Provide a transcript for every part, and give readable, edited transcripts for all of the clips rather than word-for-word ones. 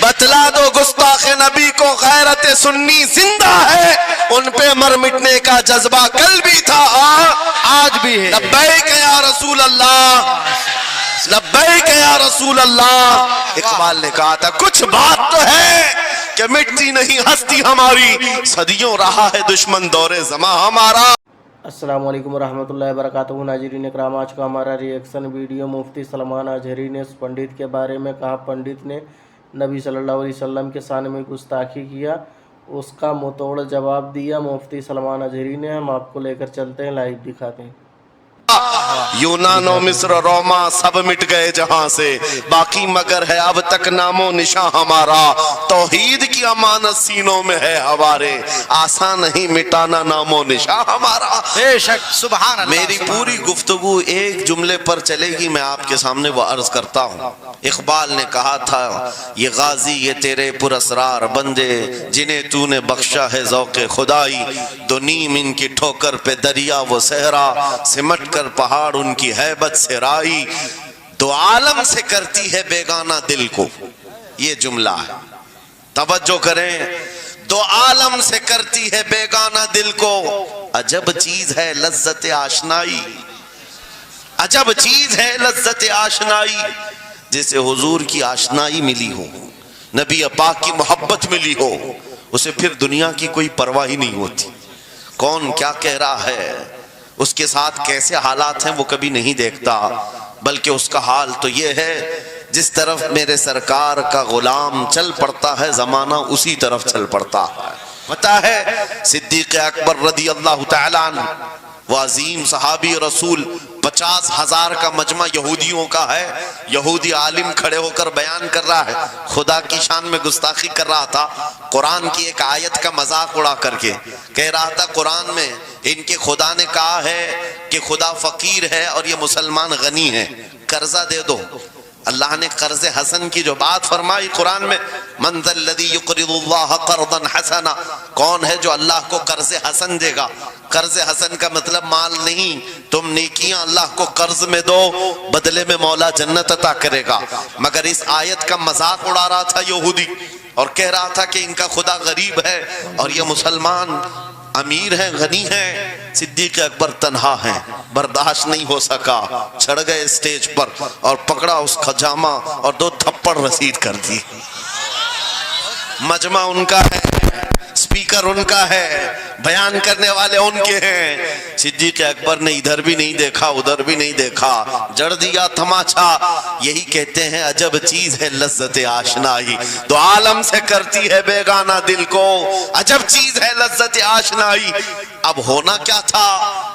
بتلا دو گستاخ نبی کو غیرت سنی زندہ ہے، ان پہ مر مٹنے کا جذبہ کل بھی تھا آج بھی ہے۔ لبیک یا رسول اللہ، لبیک یا رسول اللہ۔ اقبال نے کہا تھا کچھ بات تو ہے کہ مٹتی نہیں ہستی ہماری، صدیوں رہا ہے دشمن دور زماں ہمارا۔ السلام علیکم ورحمۃ اللہ وبرکاتہ۔ ناظرین اکرام، آج کا ہمارا ریئیکشن ویڈیو مفتی سلمان اظہری نے اس پنڈت کے بارے میں کہا پنڈت نے نبی صلی اللہ علیہ وسلم کے شان میں گستاخی کیا، اس کا منہ توڑ جواب دیا مفتی سلمان اظہری نے۔ ہم آپ کو لے کر چلتے ہیں، لائیو دکھاتے ہیں۔ یونان و مصر و روما سب مٹ گئے جہاں سے، باقی مگر ہے اب تک نام و نشاں ہمارا، توحید کی امانت سینوں میں ہے ہمارے، آسان نہیں مٹانا نام و نشاں ہمارا۔ بے شک، سبحان اللہ۔ میری پوری گفتگو ایک جملے پر چلے گی، میں آپ کے سامنے وہ عرض کرتا ہوں۔ اقبال نے کہا تھا یہ غازی یہ تیرے پراسرار بندے، جنہیں تو نے بخشا ہے ذوق خدائی، دو نیم ان کی ٹھوکر پہ دریا وہ صحرا، سمٹ کر پہاڑ ان کی ہیبت سے رائی، دو عالم سے کرتی ہے بیگانہ دل کو۔ یہ جملہ ہے، توجہ کریں، دو عالم سے کرتی ہے بیگانہ دل کو، عجب چیز ہے لذت آشنائی، عجب چیز ہے لذت آشنائی، جسے حضور کی آشنائی ملی ہو، نبی پاک کی محبت ملی ہو، اسے پھر دنیا کی کوئی پرواہ ہی نہیں ہوتی، کون کیا کہہ رہا ہے، اس کے ساتھ کیسے حالات ہیں وہ کبھی نہیں دیکھتا، بلکہ اس کا حال تو یہ ہے جس طرف میرے سرکار کا غلام چل پڑتا ہے زمانہ اسی طرف چل پڑتا ہے۔ پتہ ہے صدیق اکبر رضی اللہ تعالیٰ عنہ، وہ عظیم صحابی رسول، 50,000 کا مجمع یہودیوں کا ہے، یہودی عالم کھڑے ہو کر بیان کر رہا ہے، خدا کی شان میں گستاخی کر رہا تھا، قرآن کی ایک آیت کا مذاق اڑا کر کے کہہ رہا تھا قرآن میں ان کے خدا نے کہا ہے کہ خدا فقیر ہے اور یہ مسلمان غنی ہے، قرضہ دے دو۔ اللہ نے قرض حسن کی جو بات فرمائی قرآن میں، من ذا الذی یقرض اللہ قرضا حسنا، کون ہے جو اللہ کو قرض حسن دے گا؟ قرض حسن کا مطلب مال نہیں، تم نیکیاں اللہ کو قرض میں دو، بدلے میں مولا جنت عطا کرے گا۔ مگر اس آیت کا مذاق اڑا رہا تھا یہودی اور کہہ رہا تھا کہ ان کا خدا غریب ہے اور یہ مسلمان امیر ہیں، غنی ہیں۔ صدیق اکبر تنہا ہیں، برداشت نہیں ہو سکا، چڑھ گئے اسٹیج پر اور پکڑا اس خجامہ اور 2 تھپڑ رسید کر دی۔ مجمع ان کا ہے، سپیکر ان کا ہے، بیان کرنے والے ان کے ہیں۔ صدیق اکبر نے ادھر بھی نہیں دیکھا ادھر بھی نہیں دیکھا، جڑ دیا تماچا۔ یہی کہتے ہیں عجب چیز ہے لذت آشنائی، دو عالم سے کرتی ہے بیگانہ دل کو، عجب چیز ہے لذت آشنائی۔ اب ہونا کیا تھا،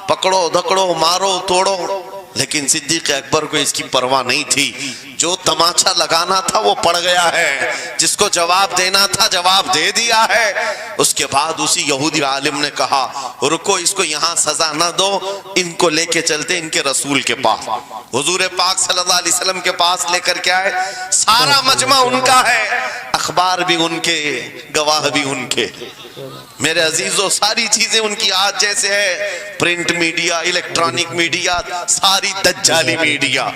پکڑو دھکڑو مارو توڑو، لیکن صدیق اکبر کو اس کی پرواہ نہیں تھی، جو تماچا لگانا تھا وہ پڑ گیا ہے، جس کو جواب دینا تھا جواب دے دیا ہے۔ اس کے بعد اسی یہودی عالم نے کہا رکو، اس کو یہاں سزا نہ دو، ان کو لے کے چلتے ان کے رسول کے پاس، حضور پاک صلی اللہ علیہ وسلم کے پاس لے کر کے آئے۔ سارا مجمع ان کا ہے، اخبار بھی ان کے، گواہ بھی ان کے، میرے عزیزو ساری چیزیں ان کی آج جیسے ہے، پرنٹ میڈیا، الیکٹرانک میڈیا، ساری دجالی میڈیا،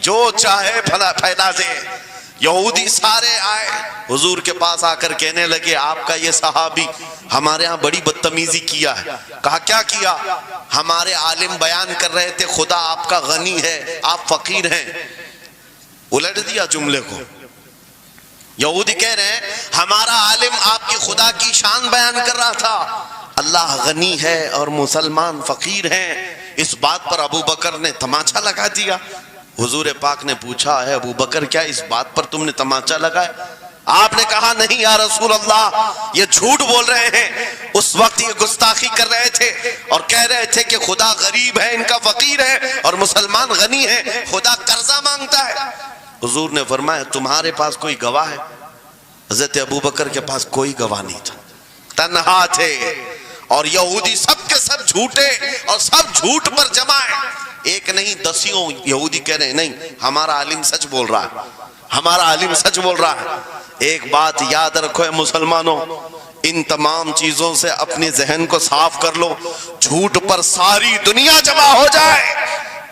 جو چاہے پھیلا دے۔ یہودی سارے آئے حضور کے پاس آ کر کہنے لگے آپ کا یہ صحابی ہمارے ہاں بڑی بدتمیزی کیا ہے۔ کہا کیا کیا؟ ہمارے عالم بیان کر رہے تھے خدا آپ کا غنی ہے آپ فقیر ہیں۔ الٹ دیا جملے کو، یہودی کہہ رہے ہیں ہمارا عالم آپ کی خدا کی شان بیان کر رہا تھا، اللہ غنی ہے اور مسلمان فقیر ہیں۔ اس بات پر ابو بکر نے تماچا لگا دیا۔ حضور پاک نے پوچھا ہے ابو بکر کیا اس بات پر تم نے تماچا لگایا؟ آپ نے کہا نہیں یا رسول اللہ، یہ جھوٹ بول رہے ہیں، اس وقت یہ گستاخی کر رہے تھے اور کہہ رہے تھے کہ خدا غریب ہے، ان کا فقیر ہے اور مسلمان غنی ہے، خدا قرضہ مانگتا ہے۔ حضور نے فرمایا تمہارے پاس کوئی گواہ ہے؟ حضرت ابو بکر کے پاس کوئی گواہ نہیں تھا، تنہا تھے، اور یہودی سب کے سب جھوٹے اور سب جھوٹ پر جمع ہے، ایک نہیں دسیوں یہودی کہہ رہے ہیں نہیں ہمارا عالم سچ بول رہا ہے، ہمارا عالم سچ بول رہا ہے۔ ایک بات یاد رکھو اے مسلمانوں، ان تمام چیزوں سے اپنے ذہن کو صاف کر لو، جھوٹ پر ساری دنیا جمع ہو جائے،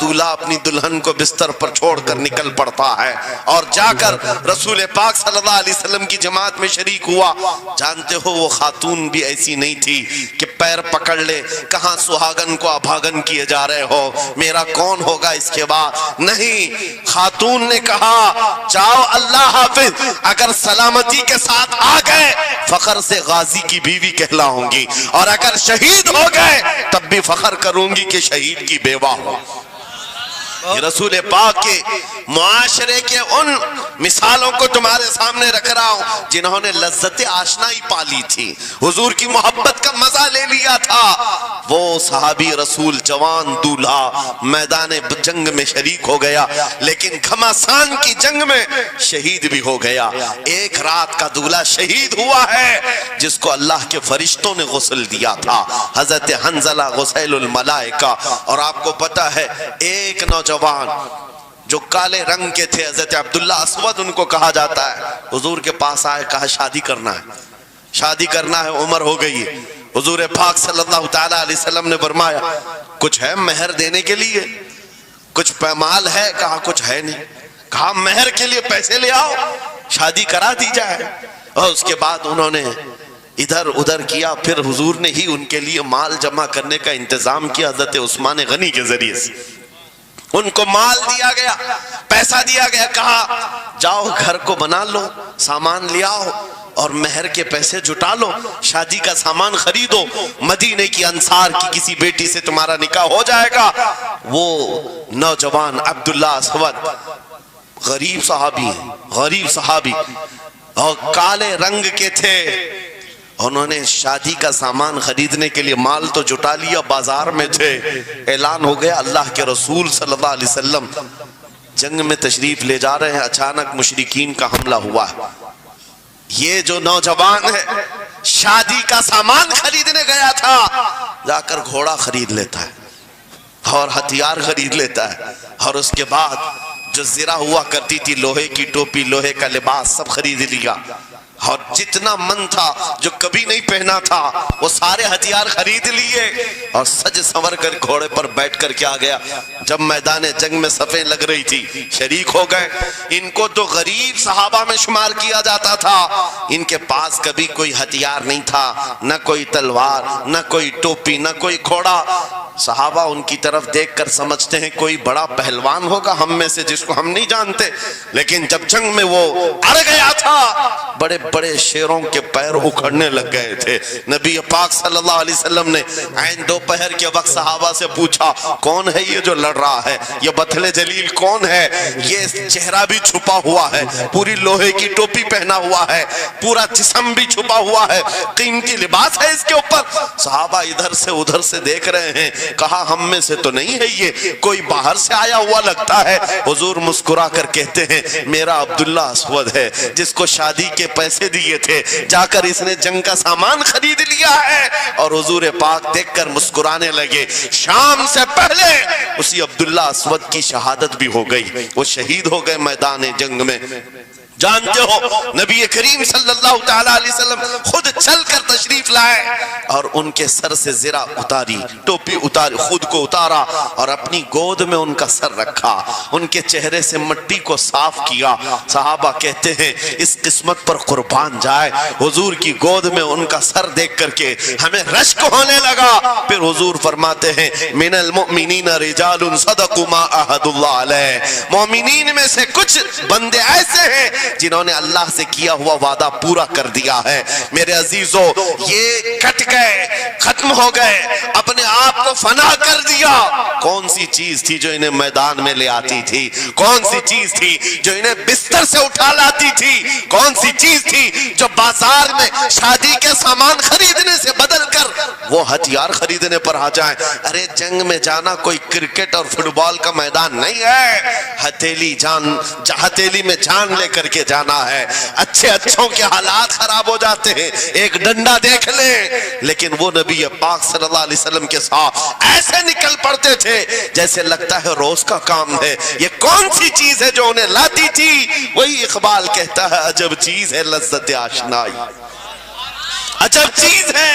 دولہا اپنی دلہن کو بستر پر چھوڑ کر نکل پڑتا ہے اور جا کر رسول پاک صلی اللہ علیہ وسلم کی جماعت میں شریک ہوا. جانتے ہو وہ خاتون بھی ایسی نہیں تھی کہ پیر پکڑ لے, کہاں سہاگن کو ابھاگن کیے جا رہے ہو, میرا کون ہوگا اس کے بعد. نہیں, خاتون نے کہا جاؤ اللہ حافظ, اگر سلامتی کے ساتھ آ گئے فخر سے غازی کی بیوی کہلاؤں گی, اور اگر شہید ہو گئے تب بھی فخر کروں گی کہ شہید کی بیوہ ہو. یہ رسول پاک کے معاشرے کے ان مثالوں کو تمہارے سامنے رکھ رہا ہوں جنہوں نے لذت آشنائی پالی تھی, حضور کی محبت کا مزہ لے لیا تھا. وہ صحابی رسول جوان دولہا میدان جنگ میں شریک ہو گیا, لیکن گھماسان کی جنگ میں شہید بھی ہو گیا. ایک رات کا دولہا شہید ہوا ہے جس کو اللہ کے فرشتوں نے غسل دیا تھا, حضرت حنظلہ غسیل الملائکہ. اور آپ کو پتا ہے ایک نوجوان جو کالے رنگ کے تھے, حضرت عبداللہ اسود ان کو کہا جاتا ہے, حضور کے پاس آئے, کہا شادی کرنا ہے, شادی کرنا ہے, عمر ہو گئی ہے. حضور پاک صلی اللہ تعالیٰ علیہ وسلم نے فرمایا کچھ ہے مہر دینے کے لیے, کچھ پیمال ہے, کہا کچھ ہے نہیں. کہا مہر کے لیے پیسے لے آؤ, شادی کرا دی جائے. اور اس کے بعد انہوں نے ادھر ادھر کیا, پھر حضور نے ہی ان کے لیے مال جمع کرنے کا انتظام کیا حضرت عثمان غنی کے ذریعے سے. ان کو مال دیا گیا, پیسہ دیا گیا, کہا جاؤ گھر کو بنا لو, سامان لے آؤ اور مہر کے پیسے جٹا لو, شادی کا سامان خریدو, مدینے کی انصار کی کسی بیٹی سے تمہارا نکاح ہو جائے گا. وہ نوجوان عبداللہ اسود غریب صحابی, غریب صحابی اور کالے رنگ کے تھے. انہوں نے شادی کا سامان خریدنے کے لیے مال تو جٹا لیا, بازار میں تھے, اعلان ہو گیا اللہ کے رسول صلی اللہ علیہ وسلم جنگ میں تشریف لے جا رہے ہیں, اچانک مشرکین کا حملہ ہوا ہے. یہ جو نوجوان ہے شادی کا سامان خریدنے گیا تھا, جا کر گھوڑا خرید لیتا ہے اور ہتھیار خرید لیتا ہے, اور اس کے بعد جو زرہ ہوا کرتی تھی, لوہے کی ٹوپی, لوہے کا لباس, سب خرید لیا, اور جتنا من تھا جو کبھی نہیں پہنا تھا وہ سارے ہتھیار خرید لیے, اور سج سنور کر گھوڑے پر بیٹھ کر کے آ گیا. جب میدان جنگ میں صفیں لگ رہی تھی شریک ہو گئے. ان کو تو غریب صحابہ میں شمار کیا جاتا تھا, ان کے پاس کبھی کوئی ہتھیار نہیں تھا, نہ کوئی تلوار, نہ کوئی ٹوپی, نہ کوئی گھوڑا. صحابہ ان کی طرف دیکھ کر سمجھتے ہیں کوئی بڑا پہلوان ہوگا ہم میں سے جس کو ہم نہیں جانتے, لیکن جب جنگ میں وہ اڑ گیا تھا بڑے بڑے شیروں کے پیر اکھڑنے لگ گئے تھے. نبی پاک صلی اللہ علیہ وسلم نے عین دوپہر کے وقت صحابہ سے پوچھا کون ہے یہ جو لڑ رہا ہے, یہ بطل جلیل کون ہے, یہ چہرہ بھی چھپا ہوا ہے, پوری لوہے کی ٹوپی پہنا ہوا ہے, پورا جسم بھی چھپا ہوا ہے, قیمتی لباس ہے اس کے اوپر. صحابہ ادھر سے ادھر سے دیکھ رہے ہیں, کہا ہم میں سے تو نہیں ہے, یہ کوئی باہر سے آیا ہوا لگتا ہے. حضور مسکرا کر کہتے ہیں میرا عبداللہ اسود ہے جس کو شادی کے پیسے دیے تھے, جا کر اس نے جنگ کا سامان خرید لیا ہے. اور حضور پاک دیکھ کر مسکرانے لگے. شام سے پہلے اسی عبداللہ اسود کی شہادت بھی ہو گئی, وہ شہید ہو گئے میدان جنگ میں. جانتے ہو نبی کریم صلی اللہ تعالیٰ علیہ وسلم خود چل کر تشریف لائے اور ان کے سر سے زرہ اتاری, ٹوپی اتاری, خود کو اتارا اور اپنی گود میں ان کا سر رکھا, ان کے چہرے سے مٹی کو صاف کیا. صحابہ کہتے ہیں اس قسمت پر قربان جائے, حضور کی گود میں ان کا سر دیکھ کر کے ہمیں رشک ہونے لگا. پھر حضور فرماتے ہیں من المؤمنین رجال صدقوا ما عاهدوا اللہ علیہ, مومنین میں سے کچھ بندے ایسے ہیں جنہوں نے اللہ سے کیا ہوا وعدہ پورا کر دیا ہے. میرے عزیزو یہ کٹ گئے, ختم ہو گئے, اپنے آپ کو فنا کر دیا. کون سی چیز تھی جو انہیں میدان میں لے آتی تھی, کون سی چیز تھی جو انہیں بستر سے اٹھا لاتی تھی, کون سی چیز تھی جو بازار میں شادی کے سامان خریدنے سے بدل کر وہ ہتھیار خریدنے پر آ جائیں. ارے جنگ میں جانا کوئی کرکٹ اور فٹ بال کا میدان نہیں ہے, ہتھیلی میں جان لے کر کے جانا ہے. اچھے اچھوں کے حالات خراب ہو جاتے ہیں, ایک ڈنڈا دیکھ لیں, لیکن وہ نبی پاک صلی اللہ علیہ وسلم کے ساتھ ایسے نکل پڑتے تھے جیسے لگتا ہے روز کا کام ہے. یہ کون سی چیز ہے جو انہیں لاتی تھی؟ وہی اقبال کہتا ہے عجب چیز ہے لذت آشنائی, عجب چیز ہے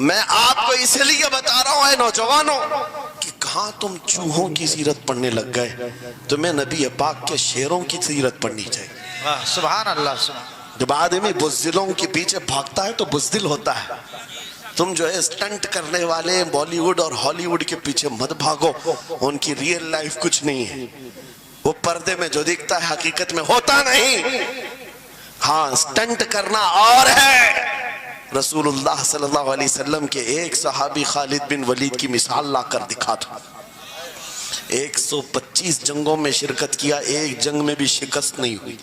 میں آپ کو اس لیے بتا رہا ہوں اے نوجوانوں کہ کہاں تم چوہوں کی سیرت پڑھنے لگ گئے. تمہیں نبی پاک کے شیروں کی سیرت پڑھنی چاہیے. واہ سبحان اللہ سبحان. جب آدمی بزدلوں کے پیچھے بھاگتا ہے تو بزدل ہوتا ہے. تم جو ہے سٹنٹ کرنے والے بالی ووڈ اور ہالی ووڈ کے پیچھے مت بھاگو. ان کی ریئل لائف کچھ نہیں ہے. وہ پردے میں جو دکھتا ہے حقیقت میں ہوتا نہیں. ہاں سٹنٹ کرنا اور ہے. رسول اللہ صلی اللہ علیہ وسلم کے ایک صحابی خالد بن ولید کی مثال لا کر دکھا تھا. 125 جنگوں میں شرکت کیا, ایک جنگ میں بھی شکست نہیں ہوئی.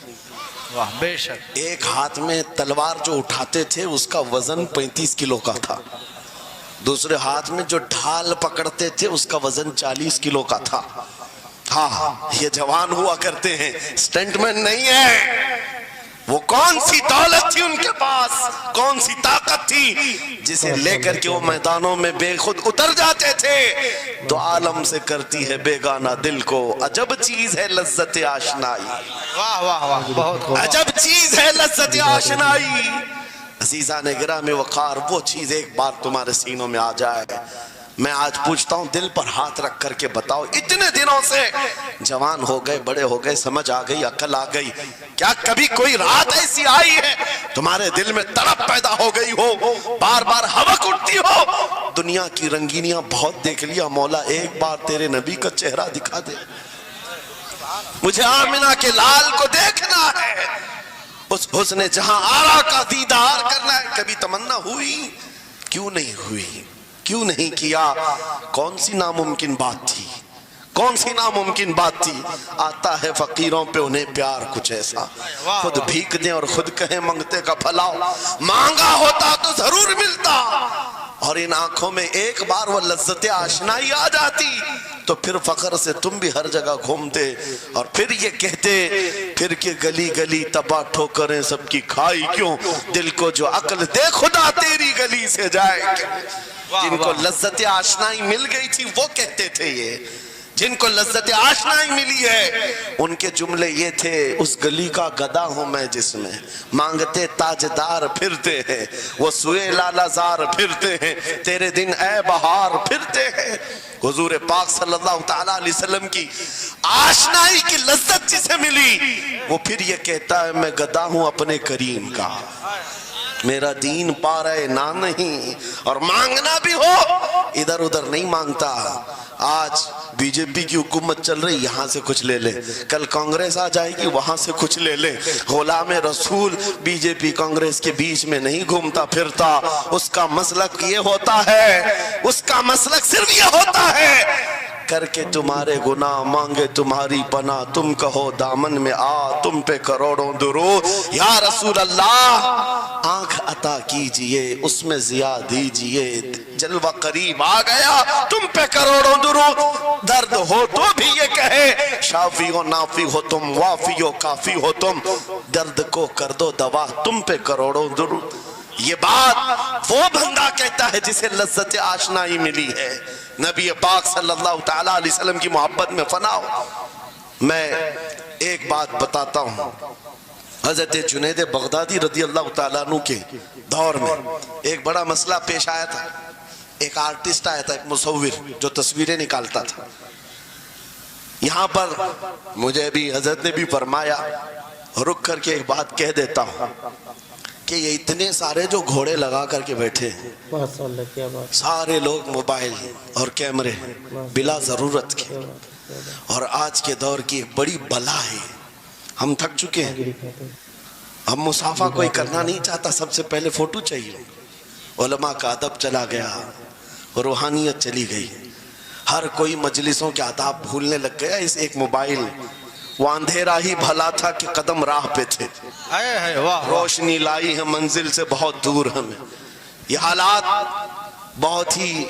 واہ بے شک. ایک ہاتھ میں تلوار جو اٹھاتے تھے اس کا وزن 35 کلو کا تھا. دوسرے ہاتھ میں جو ڈھال پکڑتے تھے اس کا وزن 40 کلو کا تھا. ہاں یہ جوان ہوا کرتے ہیں, سٹنٹ مین نہیں ہے. وہ کون سی دولت تھی ان کے پاس, کون سی طاقت تھی جسے لے کر کے وہ میدانوں میں بے خود اتر جاتے تھے. تو عالم سے کرتی ہے بیگانہ دل کو, عجب چیز ہے لذت آشنائی. واہ واہ واہ بہت خوب. عجب چیز ہے لذت آشنائی. عزیزان گرامی وقار, وہ چیز ایک بار تمہارے سینوں میں آ جائے. میں آج پوچھتا ہوں دل پر ہاتھ رکھ کر کے بتاؤ, اتنے دنوں سے جوان ہو گئے, بڑے ہو گئے, سمجھ آ گئی, عقل آ گئی, کیا کبھی کوئی رات ایسی آئی ہے تمہارے دل میں تڑپ پیدا ہو گئی ہو, بار بار حوق اٹھتی ہو؟ دنیا کی رنگینیاں بہت دیکھ لیا, مولا ایک بار تیرے نبی کا چہرہ دکھا دے, مجھے آمنہ کے لال کو دیکھنا ہے, اس حسن جہاں آرا کا دیدار کرنا ہے. کبھی تمنا ہوئی؟ کیوں نہیں ہوئی, کیوں نہیں کیا؟ کون سی ناممکن بات تھی, کون سی ناممکن بات تھی؟ آتا ہے فقیروں پہ انہیں پیار کچھ ایسا, خود بھیک دیں اور خود کہیں منگتے کا پھلاؤ. مانگا ہوتا تو ضرور ملتا, اور ان آنکھوں میں ایک بار وہ لذت آشنائی آ جاتی تو پھر فخر سے تم بھی ہر جگہ گھومتے اور پھر یہ کہتے پھر کہ گلی گلی تباہ ٹھوکریں سب کی کھائی کیوں, دل کو جو عقل دے خدا تیری گلی سے جائے کیوں. جن کو لذت آشنائی مل گئی تھی وہ کہتے تھے, یہ جن کو لذت آشنائی ملی ہے ان کے جملے یہ تھے, اس گلی کا گدا ہوں میں جس میں مانگتے تاجدار پھرتے ہیں, وہ سوئے لالا زار پھرتے ہیں, تیرے دن اے بہار پھرتے ہیں. حضور پاک صلی اللہ تعالیٰ علیہ وسلم کی آشنائی کی لذت جسے ملی وہ پھر یہ کہتا ہے میں گدا ہوں اپنے کریم کا, میرا دین پا رہے نہ نہیں, اور مانگنا بھی ہو ادھر ادھر نہیں مانگتا. آج بی جے پی کی حکومت چل رہی, یہاں سے کچھ لے لے, کل کانگریس آ جائے گی وہاں سے کچھ لے لے. غلام رسول بی جے پی کانگریس کے بیچ میں نہیں گھومتا پھرتا, اس کا مسلک یہ ہوتا ہے, اس کا مسلک صرف یہ ہوتا ہے کر کے تمہارے گناہ مانگے تمہاری پناہ, تم کہو دامن میں آ تم پہ کروڑوں درود. یا رسول اللہ آنکھ عطا کیجئے اس میں ضیاء دیجئے, جلوہ قریب آ گیا تم پہ کروڑوں درود. درد ہو تو بھی یہ کہے شافی و نافی ہو تم, وافی و کافی ہو تم, درد کو کر دو دوا تم پہ کروڑوں درود. یہ بات وہ بندہ کہتا ہے جسے لذت آشنائی ملی ہے, نبی پاک صلی اللہ تعالیٰ علیہ وسلم کی محبت میں فنا ہو. میں ایک بات بتاتا ہوں, حضرت جنید بغدادی رضی اللہ تعالیٰ عنہ کے دور میں ایک بڑا مسئلہ پیش آیا تھا. ایک آرٹسٹ آیا تھا, ایک مصور جو تصویریں نکالتا تھا. یہاں پر مجھے بھی حضرت نے بھی فرمایا, رک کر کے ایک بات کہہ دیتا ہوں کہ یہ اتنے سارے جو گھوڑے لگا کر کے بیٹھے ہیں, سارے لوگ موبائل اور کیمرے بلا ضرورت کے, اور آج کے دور کی ایک بڑی بلا ہے. ہم تھک چکے ہیں, ہم مصافحہ کوئی کرنا نہیں چاہتا, سب سے پہلے فوٹو چاہیے. علماء کا ادب چلا گیا, روحانیت چلی گئی, ہر کوئی مجلسوں کے آداب بھولنے لگ گیا. اس ایک موبائل, وہ اندھیرا ہی بھلا تھا کہ قدم راہ پہ تھے, روشنی لائی ہے منزل سے بہت دور ہمیں. یہ حالات بہت ہی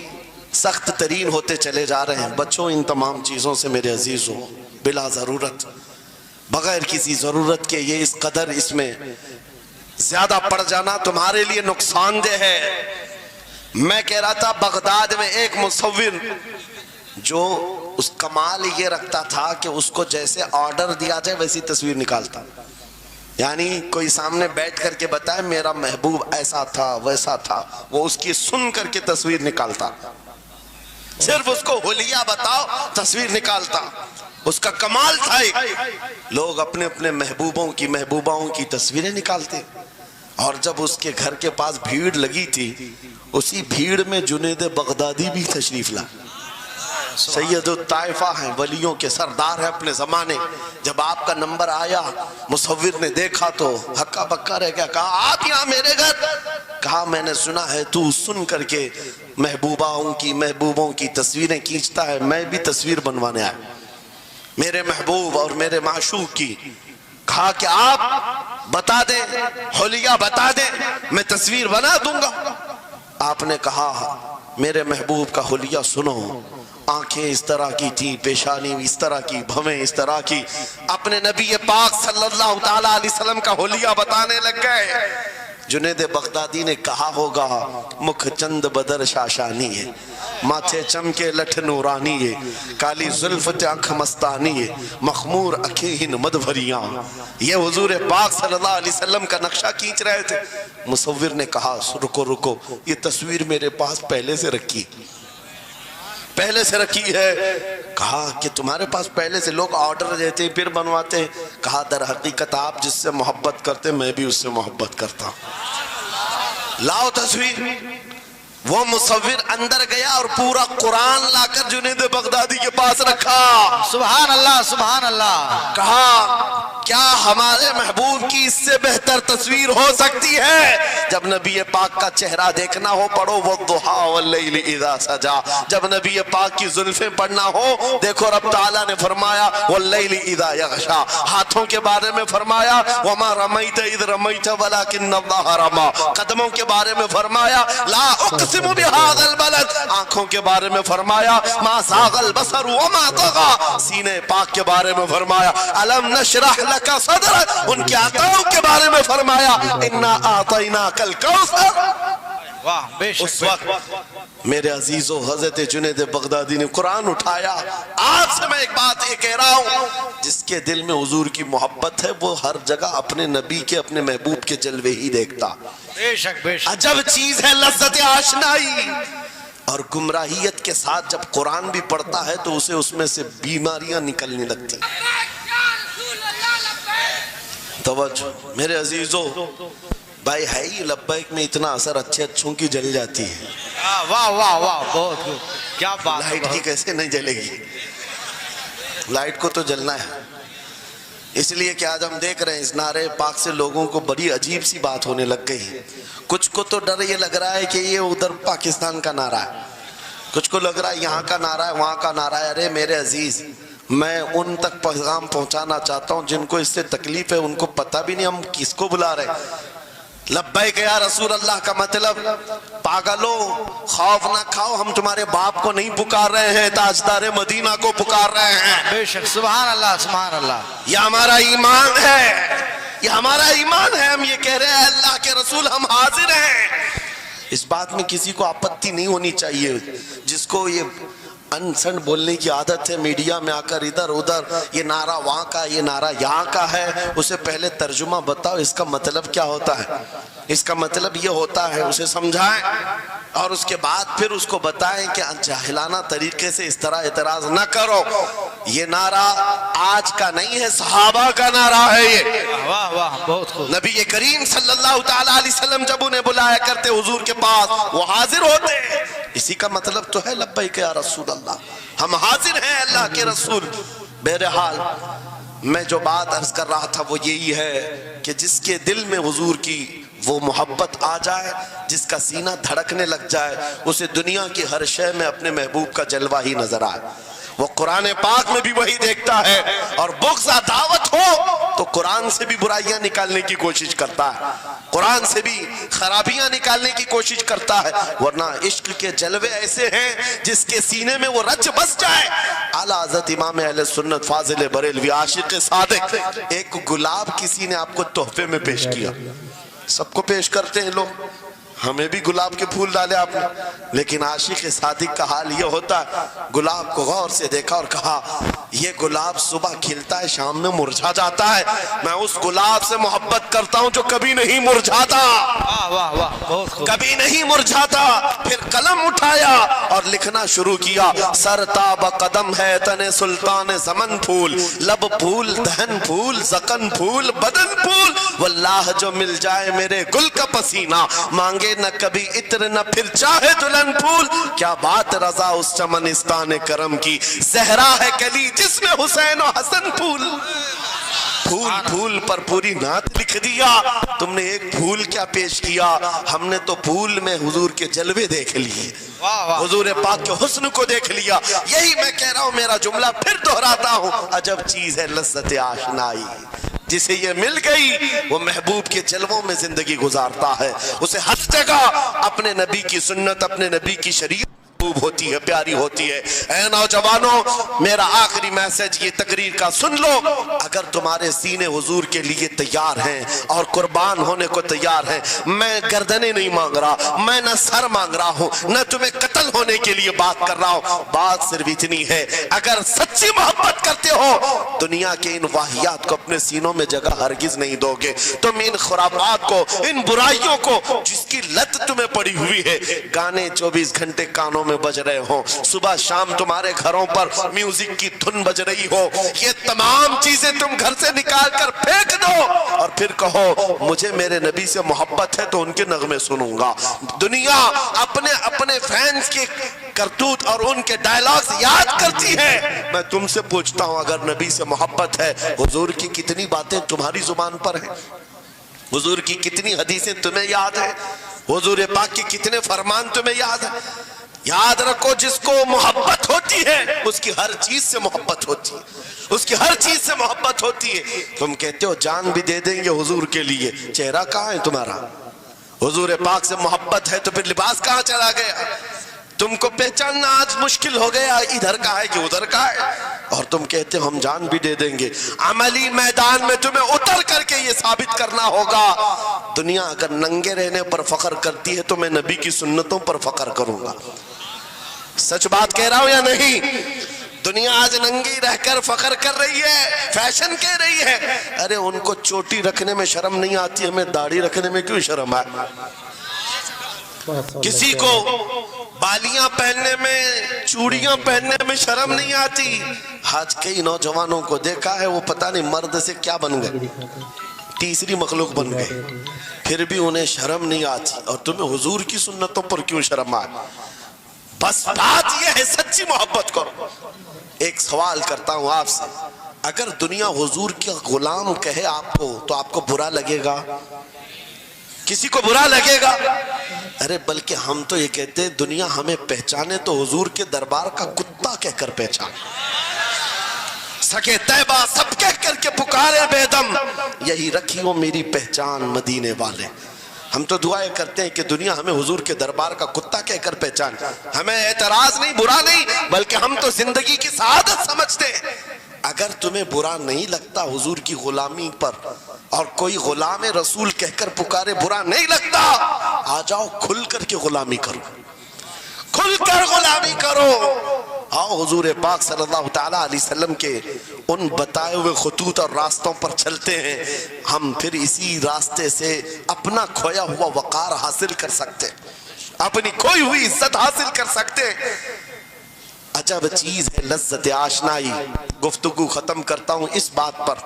سخت ترین ہوتے چلے جا رہے ہیں. بچوں ان تمام چیزوں سے میرے عزیزوں, بلا ضرورت, بغیر کسی ضرورت کے یہ اس قدر اس میں زیادہ پڑ جانا تمہارے لیے نقصان دہ ہے. میں کہہ رہا تھا بغداد میں ایک مصور جو اس کمال یہ رکھتا تھا کہ اس کو جیسے آرڈر دیا جائے ویسی تصویر نکالتا. یعنی کوئی سامنے بیٹھ کر کے بتائے میرا محبوب ایسا تھا ویسا تھا، وہ اس کی سن کر کے تصویر نکالتا، صرف اس کو حلیہ بتاؤ تصویر نکالتا، اس کا کمال تھا۔ لوگ اپنے اپنے محبوباؤں کی تصویریں نکالتے، اور جب اس کے گھر کے پاس بھیڑ لگی تھی، اسی بھیڑ میں جنید بغدادی بھی تشریف لا، سید الطائفہ ہیں، ولیوں کے سردار ہیں اپنے زمانے۔ جب آپ کا نمبر آیا، مصور نے دیکھا تو ہکا بکا رہ گیا، کہا آپ یہاں میرے گھر؟ کہا میں نے سنا ہے تو سن کر کے محبوبوں کی تصویریں کھینچتا ہے، میں بھی تصویر بنوانے آیا میرے محبوب اور میرے معشوق کی۔ کہا کہ آپ بتا دیں، حلیہ بتا دیں، میں تصویر بنا دوں گا۔ آپ نے کہا میرے محبوب کا حلیہ سنو، آنکھیں اس طرح کی تھی، پیشانی اس طرح کی، بھویں اس طرح کی۔ اپنے نبی پاک صلی اللہ تعالیٰ علیہ وسلم کا حلیہ بتانے لگ گئے۔ جنید بغدادی نے کہا ہوگا مکھ چند بدر شاشانی ہے، ماتھے چمکے لٹھ نورانی ہے، کالی زلف آنکھ مستانی ہے، مخمور اکھیں مدبھریاں۔ یہ حضور پاک صلی اللہ علیہ وسلم کا نقشہ کھینچ رہے تھے۔ مصور نے کہا رکو، یہ تصویر میرے پاس پہلے سے رکھی ہے۔ کہا کہ تمہارے پاس پہلے سے لوگ آرڈر دیتے ہیں پھر بنواتے ہیں؟ کہا در حقیقت آپ جس سے محبت کرتے میں بھی اس سے محبت کرتا ہوں، لاؤ تصویر۔ وہ مصور اندر گیا اور پورا قرآن لا کر جنید بغدادی کے پاس رکھا۔ سبحان اللہ سبحان اللہ۔ کہا کیا ہمارے محبوب کی اس سے بہتر تصویر ہو سکتی ہے؟ جب نبی پاک کا چہرہ دیکھنا ہو پڑھو والضحیٰ واللیل اذا سجا، جب نبی پاک کی زلفیں پڑھنا ہو دیکھو رب تعالیٰ نے فرمایا واللیل اذا یغشا، ہاتھوں کے بارے میں فرمایا وما رمیت اذ رمیت ولکن اللہ رما، قدموں کے بارے میں فرمایا لا اقسم بہذا البلد، آنکھوں کے بارے میں فرمایا ما زاغ البصر وما طغى، سینے پاک کے بارے میں فرمایا الم نشرح لک صدرک، ان کے عطاؤں کے بارے میں فرمایا انا اعطیناک الکوثر۔ واہ بے شک۔ اس وقت میرے عزیزو حضرت جنید بغدادی نے قرآن اٹھایا۔ آپ سے میں ایک بات یہ کہہ رہا ہوں، جس کے دل میں حضور کی محبت ہے وہ ہر جگہ اپنے نبی کے اپنے محبوب کے جلوے ہی دیکھتا۔ بے شک بے شک۔ عجب چیز ہے لذت آشنائی۔ اور گمراہیت کے ساتھ جب قرآن بھی پڑھتا ہے تو اسے اس میں سے بیماریاں نکلنے لگتی۔ توجہ میرے عزیزو، بھائی ہے ہی لبیک میں اتنا اثر اچھے اچھوں کی جل جاتی ہے، واہ واہ واہ، بہت خوب، کیا بات ہے۔ لائٹ کی کیسے نہیں جلے گی؟ لائٹ کو تو جلنا ہے۔ اس لیے کہ آج ہم دیکھ رہے ہیں اس نعرے پاک سے لوگوں کو بڑی عجیب سی بات ہونے لگ گئی۔ کچھ کو تو ڈر یہ لگ رہا ہے کہ یہ ادھر پاکستان کا نعرہ ہے، کچھ کو لگ رہا ہے یہاں کا نعرہ ہے وہاں کا نعرہ ہے۔ ارے میرے عزیز، میں ان تک پیغام پہنچانا چاہتا ہوں جن کو اس سے تکلیف ہے، ان کو پتہ بھی نہیں ہم کس کو بلا رہے ہیں۔ لبیک یا رسول اللہ کا مطلب پاگلو خوف نہ کھاؤ، ہم تمہارے باپ کو نہیں پکار رہے ہیں، تاجدار مدینہ کو پکار رہے ہیں۔ بے شک، سبحان اللہ سبحان اللہ۔ یہ ہمارا ایمان ہے، یہ ہمارا ایمان ہے۔ ہم یہ کہہ رہے ہیں اللہ کے رسول ہم حاضر ہیں۔ اس بات میں کسی کو آپتی نہیں ہونی چاہیے۔ جس کو یہ انسن بولنے کی عادت ہے میڈیا میں آ کر ادھر ادھر یہ نعرہ وہاں کا یہ نعرہ یہاں کا ہے، اسے پہلے ترجمہ بتاؤ اس کا مطلب کیا ہوتا ہے۔ اس کا مطلب یہ ہوتا ہے، اسے سمجھائیں اور اس کے بعد پھر اس کو بتائیں کہ جاہلانہ طریقے سے اس طرح اعتراض نہ کرو۔ یہ نعرہ آج کا نہیں ہے، صحابہ کا نعرہ ہے۔ یہ واہ واہ، بہت خوب۔ نبی کریم صلی اللہ تعالیٰ علیہ وسلم جب انہیں بلایا کرتے حضور کے پاس وہ حاضر ہوتے۔ اسی کا مطلب تو ہے لبیک یا رسول اللہ، ہم حاضر ہیں اللہ کے رسول۔ بہرحال میں جو بات عرض کر رہا تھا وہ یہی ہے کہ جس کے دل میں حضور کی وہ محبت آ جائے، جس کا سینہ دھڑکنے لگ جائے، اسے دنیا کی ہر شے میں اپنے محبوب کا جلوہ ہی نظر آئے۔ وہ قرآن پاک میں بھی وہی دیکھتا ہے، اور بغض دعوت ہو تو قرآن سے بھی برائیاں نکالنے کی کوشش کرتا ہے، قرآن سے بھی خرابیاں نکالنے کی کوشش کرتا ہے۔ ورنہ عشق کے جلوے ایسے ہیں جس کے سینے میں وہ رچ بس جائے۔ اعلیٰ حضرت امام اہل سنت فاضل بریلوی عاشق صادق، ایک گلاب کسی نے آپ کو تحفے میں پیش کیا، سب کو پیش کرتے ہیں لوگ، ہمیں بھی گلاب کے پھول ڈالے آپ نے، لیکن عاشق صادق کا حال یہ ہوتا ہے، گلاب کو غور سے دیکھا اور کہا یہ گلاب صبح کھلتا ہے شام میں مرجھا جاتا ہے، میں اس گلاب سے محبت کرتا ہوں جو کبھی نہیں مرجھاتا، واہ واہ واہ بہت خوب. کبھی نہیں مرجھاتا. پھر قلم اٹھایا اور لکھنا شروع کیا. سر تاب قدم ہے تن سلطان زمن پھول، لب پھول دہن پھول زقن پھول بدن پھول، واللہ جو مل جائے میرے گل کا پسینہ، مانگے نہ کبھی عطر نہ پھر چاہے دلہن پھول. کیا بات رضا اس چمنستان کرم کی، زہرا ہے کلی جس میں حسین و حسن پھول. پھول پھول پر پوری نعت لکھ دیا. تم نے ایک پھول کیا پیش کیا، ہم نے تو پھول میں حضور کے جلوے دیکھ لیے، حضور پاک کے حسن کو دیکھ لیا. یہی میں کہہ رہا ہوں، میرا جملہ پھر دہراتا ہوں، عجب چیز ہے لذت آشنائی، جسے یہ مل گئی وہ محبوب کے جلووں میں زندگی گزارتا ہے، اسے ہر جگہ اپنے نبی کی سنت اپنے نبی کی شریعت محبوب ہوتی ہے، پیاری ہوتی ہے. اے نوجوانوں، میرا آخری میسج یہ تقریر کا سن لو، اگر تمہارے سینے حضور کے لیے تیار ہیں اور قربان ہونے کو تیار ہیں، میں گردنیں نہیں مانگ رہا، میں نہ سر مانگ رہا ہوں، نہ تمہیں قتل ہونے کے لیے بات کر رہا ہوں. بات صرف اتنی ہے، اگر سچی محبت کرتے ہو دنیا کے ان واہیات کو اپنے سینوں میں جگہ ہرگز نہیں دو گے. تم ان خرافات کو، ان برائیوں کو جس کی لت تمہیں پڑی ہوئی ہے، گانے 24 گھنٹے کانوں میں بج رہے ہوں، صبح شام تمہارے گھروں پر میوزک کی دھن بج رہی ہو، یہ تمام چیزیں تم گھر سے نکال کر پھینک دو اور پھر کہو مجھے میرے نبی سے محبت ہے تو ان کے نغمے سنوں گا. دنیا اپنے فینس کے کرتوت اور ان کے ڈائلاگز یاد کرتی ہے. میں تم سے پوچھتا ہوں، اگر نبی سے محبت ہے، حضور کی کتنی باتیں تمہاری زبان پر ہیں، حضور کی کتنی حدیثیں تمہیں یاد ہیں، حضور پاک کے کتنے فرمان تمہیں یاد ہیں. یاد رکھو، جس کو محبت ہوتی ہے اس کی ہر چیز سے محبت ہوتی ہے، اس کی ہر چیز سے محبت ہوتی ہے. تم کہتے ہو جان بھی دے دیں گے حضور کے لیے، چہرہ کہاں ہے تمہارا؟ حضور پاک سے محبت ہے تو پھر لباس کہاں چلا گیا؟ تم کو پہچاننا آج مشکل ہو گیا، ادھر کا ہے کہ ادھر کا ہے، اور تم کہتے ہو ہم جان بھی دے دیں گے. عملی میدان میں تمہیں اتر کر کے یہ ثابت کرنا ہوگا. دنیا اگر ننگے رہنے پر فخر کرتی ہے تو میں نبی کی سنتوں پر فخر کروں گا. سچ بات کہہ رہا ہوں یا نہیں؟ دنیا آج ننگی رہ کر فخر کر رہی ہے، فیشن کہہ رہی ہے. ارے ان کو چوٹی رکھنے میں شرم نہیں آتی، ہمیں داڑھی رکھنے میں کیوں شرم ہے؟ کسی کو بالیاں پہننے میں، چوڑیاں پہننے میں شرم نہیں آتی. آج کئی نوجوانوں کو دیکھا ہے وہ پتہ نہیں مرد سے کیا بن گئے، تیسری مخلوق بن گئے، پھر بھی انہیں شرم نہیں آتی، اور تمہیں حضور کی سنتوں پر کیوں شرم آئے؟ بس بات یہ ہے، سچی محبت کرو. ایک سوال کرتا ہوں آپ سے، اگر دنیا حضور کا غلام کہے آپ کو تو آپ کو برا لگے گا؟ کسی کو برا لگے گا؟ ارے بلکہ ہم تو یہ کہتے ہیں دنیا ہمیں پہچانے تو حضور کے دربار کا کتا کہہ کر پہچانے. سکے طیبہ سب کہہ کر کے پکارے بے دم، یہی رکھی ہو میری پہچان مدینے والے. ہم تو دعائیں کرتے ہیں کہ دنیا ہمیں حضور کے دربار کا کتا کہہ کر پہچان. ہمیں اعتراض نہیں، برا نہیں، بلکہ ہم تو زندگی کی سعادت سمجھتے ہیں. اگر تمہیں برا نہیں لگتا حضور کی غلامی پر، اور کوئی غلام رسول کہہ کر پکارے برا نہیں لگتا، آ جاؤ کھل کر کے غلامی کرو، کھل کر غلامی کرو. آؤ حضور پاک صلی اللہ تعالیٰ علیہ وسلم کے ان بتائے ہوئے خطوط اور راستوں پر چلتے ہیں، ہم پھر اسی راستے سے اپنا کھویا ہوا وقار حاصل کر سکتے، اپنی کھوئی ہوئی عزت حاصل کر سکتے. عجب چیز ہے لذت آشنائی. گفتگو ختم کرتا ہوں اس بات پر،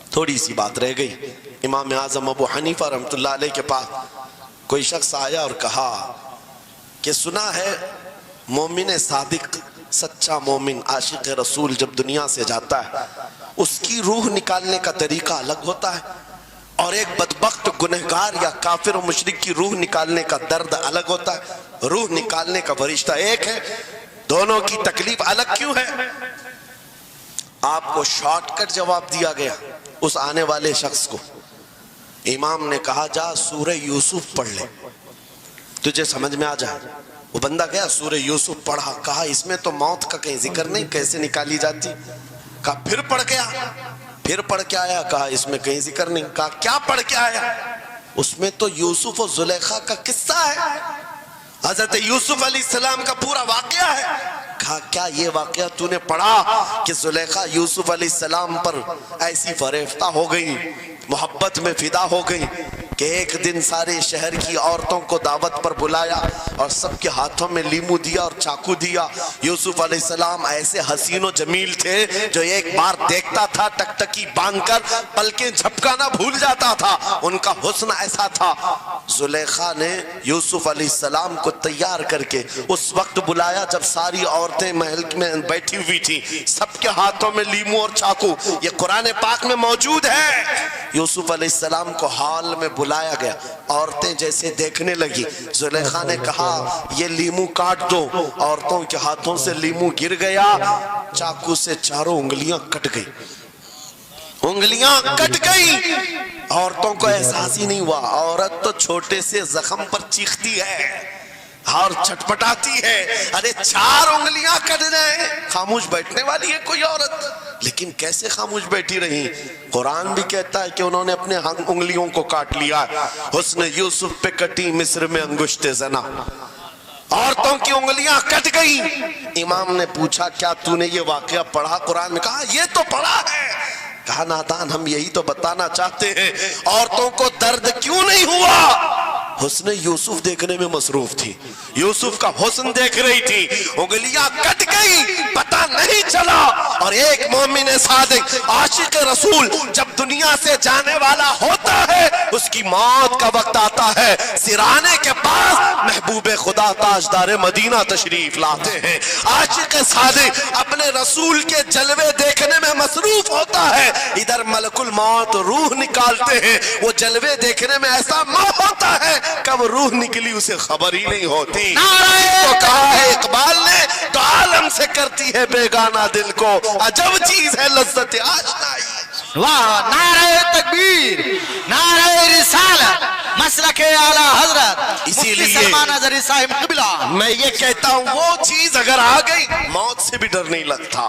تھوڑی سی بات رہ گئی. امام اعظم ابو حنیفہ رحمۃ اللہ علیہ کے پاس کوئی شخص آیا اور کہا کہ سنا ہے مومن صادق، سچا مومن عاشق رسول جب دنیا سے جاتا ہے اس کی روح نکالنے کا طریقہ الگ ہوتا ہے، اور ایک بدبخت گنہگار یا کافر و مشرک کی روح نکالنے کا درد الگ ہوتا ہے. روح نکالنے کا فرشتہ ایک ہے، دونوں کی تکلیف الگ کیوں ہے؟ آپ کو شارٹ کٹ جواب دیا گیا اس آنے والے شخص کو. امام نے کہا جا سورہ یوسف پڑھ لے تجھے سمجھ میں آ جائے. وہ بندہ گیا سورہ یوسف پڑھا، کہا اس میں تو موت کا کہیں ذکر نہیں، کیسے نکالی جاتی؟ کہا پھر پڑھ کے آیا، کہا اس میں کہیں ذکر نہیں. کہا کیا پڑھ کے آیا؟ اس میں تو یوسف اور زلیخا کا قصہ ہے، حضرت یوسف علیہ السلام کا پورا واقعہ ہے۔ کہا کیا یہ واقعہ تو نے پڑھا کہ زلیخا یوسف علیہ السلام پر ایسی فریفتہ ہو گئی، محبت میں فدا ہو گئی کہ ایک دن سارے شہر کی عورتوں کو دعوت پر بلایا اور سب کے ہاتھوں میں لیمو دیا اور چاقو دیا۔ یوسف علیہ السلام ایسے حسین و جمیل تھے جو ایک بار دیکھتا تھا ٹکٹکی باندھ کر پلکیں جھپکانا بھول جاتا تھا، ان کا حسن ایسا تھا۔ زلیخا نے یوسف علیہ السلام کو تیار کر کے اس وقت بلایا جب ساری عورتیں محل میں بیٹھی ہوئی تھی، سب کے ہاتھوں میں لیمو اور چاقو، یہ قرآن پاک میں موجود ہے۔ یوسف علیہ السلام کو ہال میں بلایا گیا، عورتیں جیسے دیکھنے لگی، زلیخا نے کہا یہ لیمو کاٹ دو، عورتوں کے ہاتھوں سے لیمو گر گیا، چاقو سے چاروں انگلیاں کٹ گئی، انگلیاں کٹ گئی، عورتوں کو احساس ہی نہیں ہوا۔ عورت تو چھوٹے سے زخم پر چیختی ہے اور چھٹپٹاتی ہے، ارے 4 انگلیاں کٹ جائیں، خاموش بیٹھنے والی ہے کوئی عورت؟ لیکن کیسے خاموش بیٹھی رہی؟ قرآن بھی کہتا ہے کہ انہوں نے اپنے انگلیوں کو کاٹ لیا۔ حسن یوسف پہ کٹی مصر میں انگشت زنا، عورتوں کی انگلیاں کٹ گئی۔ امام نے پوچھا کیا تو نے یہ واقعہ پڑھا قرآن میں؟ کہا یہ تو پڑھا ہے۔ کہا نادان ہم یہی تو بتانا چاہتے ہیں، عورتوں کو درد کیوں نہیں ہوا؟ حسن یوسف دیکھنے میں مصروف تھی، یوسف کا حسن دیکھ رہی تھی، انگلیاں کٹ گئی، پتہ نہیں چلا۔ اور ایک مومن صادق عاشق رسول جب دنیا سے جانے والا ہوتا ہے، اس کی موت کا وقت آتا ہے، سرانے کے پاس محبوب خدا تاجدار مدینہ تشریف لاتے ہیں۔ عاشق صادق اپنے رسول کے جلوے دیکھنے میں مصروف ہوتا ہے، ادھر ملک الموت روح نکالتے ہیں، وہ جلوے دیکھنے میں ایسا موہ ہوتا ہے کب روح نکلی اسے خبر ہی نہیں ہوتی۔ تو کہا ہے اقبال نے تو عالم سے کرتی ہے بیگانہ دل کو، عجب چیز ہے لذت آشنائی۔ واہ، نعرہ تکبیر، نعرہ رسالت، مسلک اعلیٰ حضرت اسی مفتی لیے سلمان اظہری صاحب قبلہ۔ میں یہ کہتا ہوں وہ چیز اگر آ گئی موت سے بھی ڈر نہیں لگتا،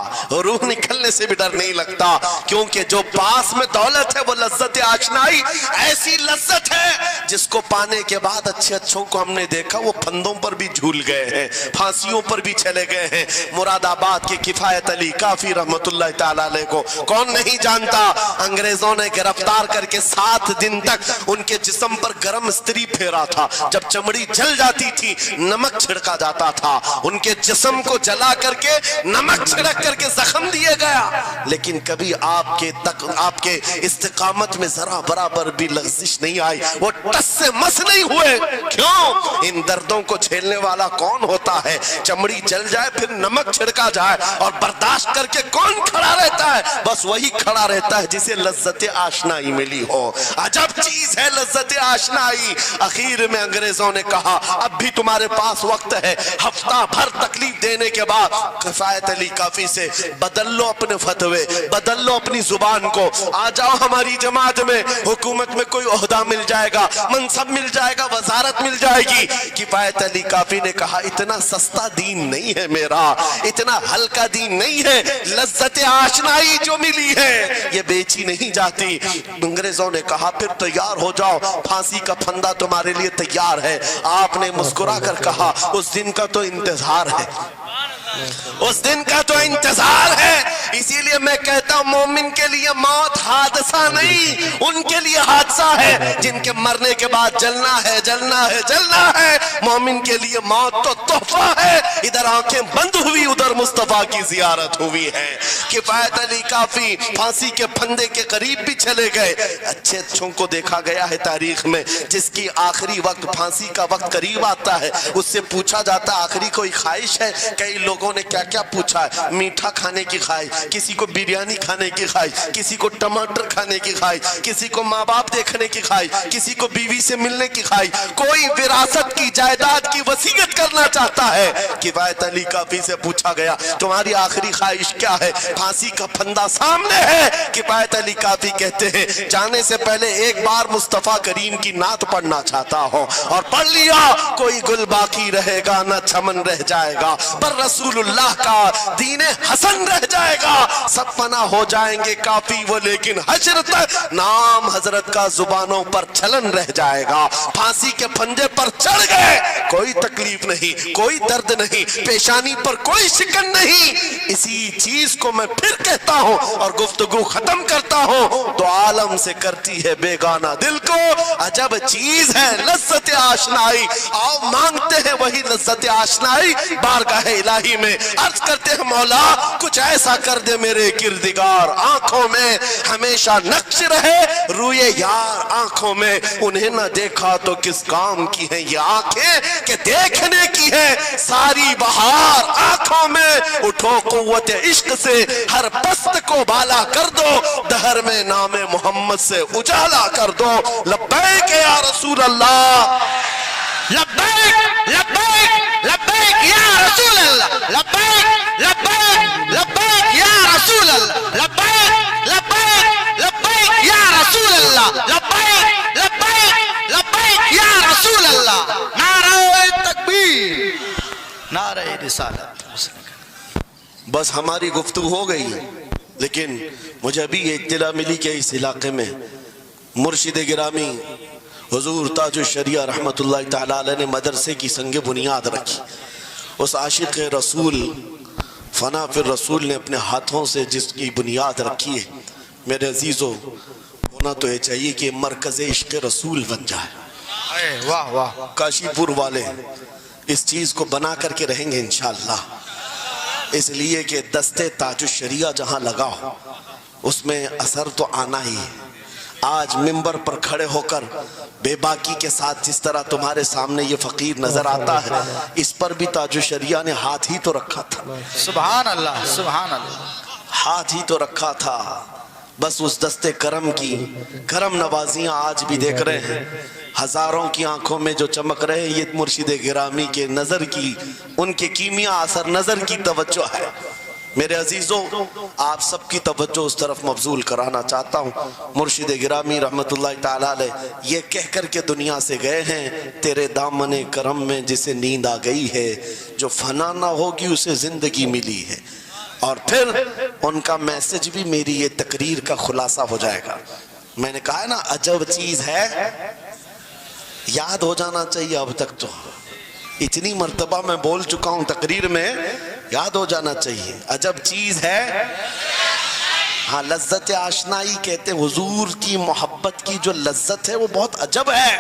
روح نکلنے سے بھی ڈر نہیں لگتا، کیونکہ جو پاس میں دولت ہے وہ لذت آشنائی ایسی لذت ہے جس کو پانے کے بعد اچھے اچھوں کو ہم نے دیکھا وہ پھندوں پر بھی جھول گئے ہیں، پھانسیوں پر بھی چلے گئے ہیں۔ مراد آباد کے کفایت علی کافی رحمت اللہ تعالیٰ علیہ کو کون نہیں جانتا؟ انگریزوں نے گرفتار کر کے 7 دن تک ان کے جسم پر گرم استری پھیرا تھا، جب چمڑی جل جاتی تھی نمک چھڑکا جاتا تھا، ان کے جسم کو جلا کر کے نمک چھڑک کر کے زخم دیے گیا، لیکن کبھی آپ کے استقامت میں ذرا برابر بھی لغزش نہیں آئی، وہ ٹس سے مس نہیں ہوئے۔ کیوں؟ ان دردوں کو جھیلنے والا کون ہوتا ہے؟ چمڑی جل جائے پھر نمک چھڑکا جائے اور برداشت کر کے کون کھڑا رہتا ہے؟ بس وہی کھڑا رہتا ہے جسے لذت آشنائی ملی ہو۔ عجب چیز ہے لذت آشنائی۔ اخیر میں انگریزوں نے کہا اب بھی تمہارے پاس وقت ہے، ہفتہ بھر تکلیف دینے کے بعد کفایت علی کافی سے بدل لو اپنے فتوے، بدل لو اپنی زبان کو، آ جاؤ ہماری جماعت میں، حکومت میں کوئی عہدہ مل جائے گا، منصب مل جائے گا، وزارت مل جائے گی۔ کفایت علی کافی نے کہا اتنا سستا دین نہیں ہے میرا، اتنا ہلکا دین نہیں ہے، لذت آشنائی جو ملی ہے یہ بیچی نہیں جاتی۔ انگریزوں نے کہا پھر تیار ہو جاؤ، پھانسی کا پھندا تمہارے لیے تیار ہے۔ آپ نے مسکرا کر کہا اس دن کا تو انتظار ہے، اس دن کا تو انتظار ہے۔ اسی لیے میں کہتا ہوں مومن کے لیے موت حادثہ نہیں، ان کے لیے حادثہ ہے جن کے مرنے کے بعد جلنا ہے، جلنا ہے، جلنا ہے۔ مومن کے لیے موت تو تحفہ ہے، ادھر آنکھیں بند ہوئی ادھر مصطفیٰ کی زیارت ہوئی ہے۔ کفایت علی کافی پھانسی کے پھندے کے قریب بھی چلے گئے۔ اچھے اچھوں کو دیکھا گیا ہے تاریخ میں جس کی آخری وقت پھانسی کا وقت قریب آتا ہے اس سے پوچھا جاتا ہے آخری کوئی خواہش ہے؟ کئی لوگوں نے کیا کیا پوچھا ہے، میٹھا کھانے کی خواہش، کسی کو بریانی کھانے کی خواہش، کسی کو ٹماٹر کھانے کی خواہش، کسی کو ماں باپ دیکھنے کی خواہش، کسی کو بیوی سے ملنے کی خواہش، کوئی وراثت کی جائیداد کی وصیت کرنا چاہتا ہے۔ کفایت علی کافی سے پوچھا گیا تمہاری آخری خواہش کیا ہے؟ پھانسی کا پھندا سامنے ہے۔ کفایت علی کافی کہتے ہیں جانے سے پہلے ایک بار مصطفیٰ کریم کی نعت پڑھنا چاہتا ہوں، اور پڑھ لیا کوئی گل باقی رہے گا نہ چمن رہ جائے گا، پر رسول اللہ کا دین حسن رہ جائے گا۔ گا سب فنا ہو جائیں گے کافی وہ لیکن حشر تک نام حضرت کا زبانوں پر چلن رہ جائے گا پھانسی کے پھنجے پر چڑھ گئے کوئی تکلیف نہیں کوئی درد نہیں پیشانی پر کوئی شکن نہیں اسی چیز کو میں پھر کہتا ہوں اور گفتگو ختم کرتا ہوں تو عالم سے کرتی ہے بیگانہ دل کو عجب چیز ہے لذت آشنائی آؤ مانگتے ہیں وہی لذت آشنائی بارگاہ الہی میں عرض کرتے ہیں مولا کچھ ایسا کر دے میرے کردگار آنکھوں میں ہمیشہ نقش رہے روئے یار آنکھوں میں انہیں نہ دیکھا تو کس کام کی ہیں یہ آنکھیں کہ دیکھنے کی ہے ساری بہار آنکھوں میں اٹھو قوت عشق سے ہر پست کو بالا کر دو دہر میں نام محمد سے اجالا کر دو لبیک یا رسول اللہ لبیک لبیک لبیک یا رسول اللہ لبیک لبیک لبیک یا رسول اللہ لبیک لبیک لبیک یا رسول اللہ لبیک لبیک لبیک یا رسول اللہ نعرہ تکبیر نعرہ رسالت بس ہماری گفتگو ہو گئی لیکن مجھے ابھی یہ اطلاع ملی کہ اس علاقے میں مرشد گرامی حضور تاج الشریعہ رحمت اللہ تعالیٰ علیہ نے مدرسے کی سنگ بنیاد رکھی اس عاشق رسول فنا فی الرسول نے اپنے ہاتھوں سے جس کی بنیاد رکھی ہے میرے عزیزو ہونا تو یہ چاہیے کہ مرکز عشق رسول بن جائے واہ واہ کاشی پور والے اس چیز کو بنا کر کے رہیں گے انشاءاللہ اس لیے کہ دستے تاج الشریعہ جہاں لگا ہو اس میں اثر تو آنا ہی ہے آج ممبر پر کھڑے ہو کر بے باکی کے ساتھ جس طرح تمہارے سامنے یہ فقیر نظر آتا ہے اس پر بھی تاج الشریعہ نے ہاتھ ہی تو رکھا تھا سبحان اللہ سبحان اللہ ہاتھ ہی تو رکھا تھا بس اس دستے کرم کی کرم نوازیاں آج بھی دیکھ رہے ہیں ہزاروں کی آنکھوں میں جو چمک رہے ہیں یہ مرشد گرامی کے نظر کی ان کے کیمیا اثر نظر کی توجہ ہے میرے عزیزوں آپ سب کی توجہ اس طرف مبذول کرانا چاہتا ہوں مرشد گرامی رحمت اللہ تعالیٰ علیہ یہ کہہ کر کے دنیا سے گئے ہیں تیرے دامن کرم میں جسے نیند آ گئی ہے جو فنا نہ ہوگی اسے زندگی ملی ہے اور پھر ان کا میسج بھی میری یہ تقریر کا خلاصہ ہو جائے گا میں نے کہا ہے نا عجب چیز ہے یاد ہو جانا چاہیے اب تک تو اتنی مرتبہ میں بول چکا ہوں تقریر میں یاد ہو جانا چاہیے عجب چیز ہے ہاں لذت آشنائی کہتے ہیں حضور کی محبت کی جو لذت ہے وہ بہت عجب ہے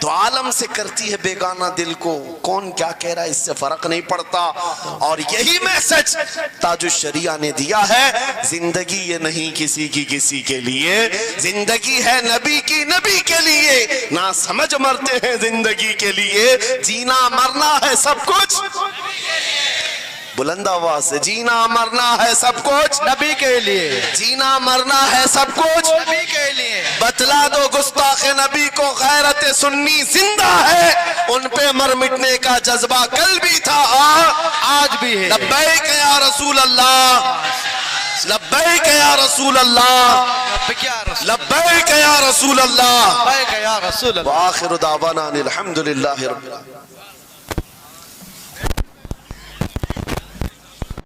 تو عالم سے کرتی ہے بیگانہ دل کو کون کیا کہہ رہا ہے اس سے فرق نہیں پڑتا اور یہی میسج تاج الشریعہ نے دیا ہے زندگی یہ نہیں کسی کی کسی کے لیے زندگی ہے نبی کی نبی کے لیے نہ سمجھ مرتے ہیں زندگی کے لیے جینا مرنا ہے سب کچھ بلند آواز سے جینا مرنا ہے سب کچھ نبی کے لیے جینا مرنا ہے سب کچھ نبی کے لیے بتلا دو گستاخ نبی کو غیرت سنی زندہ ہے ان پہ مر مٹنے کا جذبہ کل بھی تھا آج بھی ہے لبیک یا رسول اللہ لبیک یا رسول اللہ لبیک یا رسول اللہ لبیک یا رسول اللہ وآخر دعوانا الحمدللہ رب العالمین